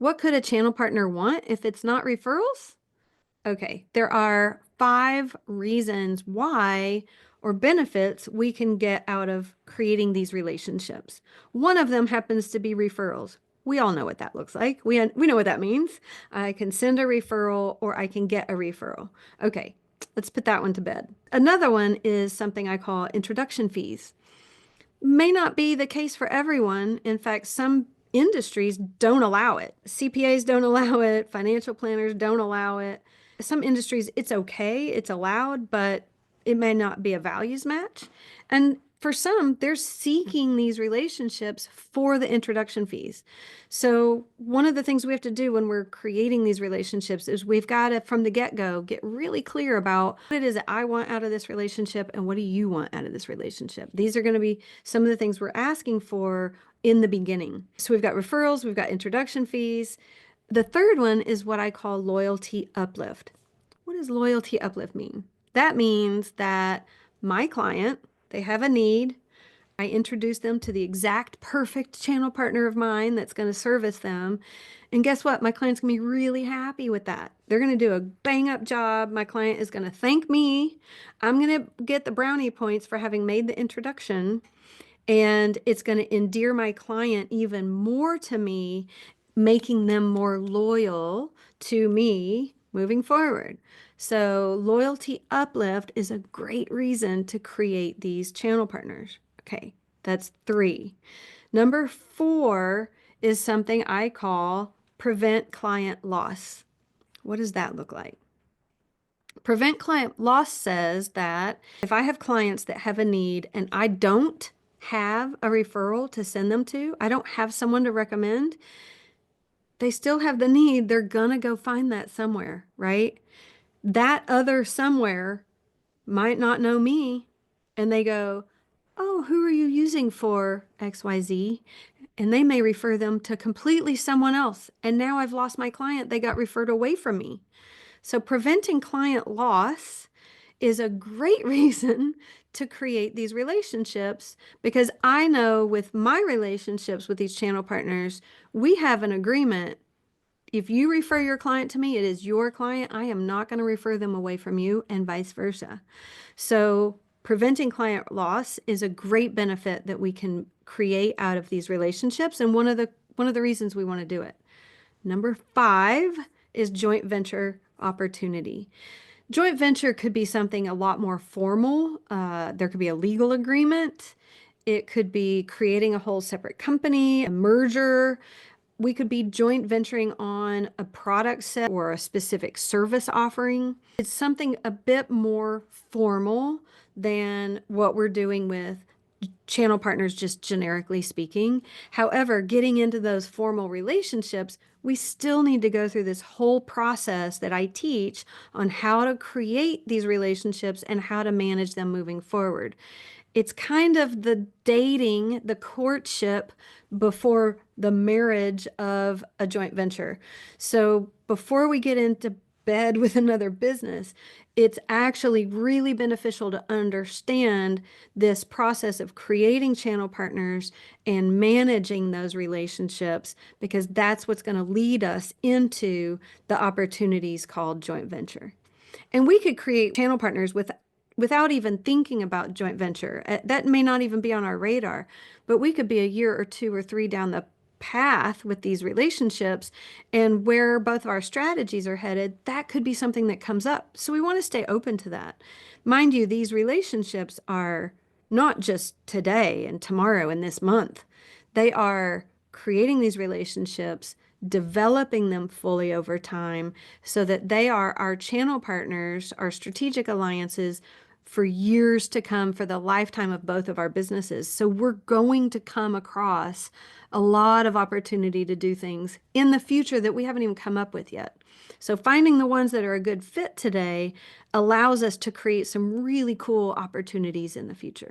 What could a channel partner want if it's not referrals? Okay, there are 5 reasons why or benefits we can get out of creating these relationships. One of them happens to be referrals. We all know what that looks like. We know what that means. I can send a referral or I can get a referral. Okay, let's put that one to bed. Another one is something I call introduction fees. May not be the case for everyone. In fact, some industries don't allow it. CPAs don't allow it. Financial planners don't allow it. Some industries, it's okay, it's allowed, but it may not be a values match. And for some, they're seeking these relationships for the introduction fees. So one of the things we have to do when we're creating these relationships is we've got to, from the get-go, get really clear about what it is that I want out of this relationship and what do you want out of this relationship. These are going to be some of the things we're asking for in the beginning. So we've got referrals, we've got introduction fees. The third one is what I call loyalty uplift. What does loyalty uplift mean? That means that my client, they have a need. I introduce them to the exact perfect channel partner of mine that's going to service them. And guess what? My client's going to be really happy with that. They're going to do a bang up job. My client is going to thank me. I'm going to get the brownie points for having made the introduction. And it's going to endear my client even more to me, making them more loyal to me moving forward. So loyalty uplift is a great reason to create these channel partners. Okay, that's 3. Number 4 is something I call prevent client loss. What does that look like? Prevent client loss says that if I have clients that have a need and I don't have a referral to send them to, I don't have someone to recommend, they still have the need. They're gonna go find that somewhere, right? That other somewhere might not know me. And they go, oh, who are you using for XYZ? And they may refer them to completely someone else. And now I've lost my client. They got referred away from me. So preventing client loss is a great reason to create these relationships because I know with my relationships with these channel partners, we have an agreement. If you refer your client to me, it is your client. I am not going to refer them away from you and vice versa. So preventing client loss is a great benefit that we can create out of these relationships and one of the reasons we want to do it. Number 5 is joint venture opportunity. Joint venture could be something a lot more formal. There could be a legal agreement. It could be creating a whole separate company, a merger. We could be joint venturing on a product set or a specific service offering. It's something a bit more formal than what we're doing with channel partners, just generically speaking. However, getting into those formal relationships, we still need to go through this whole process that I teach on how to create these relationships and how to manage them moving forward. It's kind of the dating, the courtship before the marriage of a joint venture. So before we get into bed with another business, it's actually really beneficial to understand this process of creating channel partners and managing those relationships because that's what's going to lead us into the opportunities called joint venture. And we could create channel partners without even thinking about joint venture. That may not even be on our radar, but we could be a year or 2 or 3 down the path with these relationships and where both of our strategies are headed, that could be something that comes up. So we want to stay open to that. Mind you, these relationships are not just today and tomorrow and this month. They are creating these relationships, developing them fully over time so that they are our channel partners, our strategic alliances for years to come, for the lifetime of both of our businesses. So we're going to come across a lot of opportunity to do things in the future that we haven't even come up with yet. So finding the ones that are a good fit today allows us to create some really cool opportunities in the future.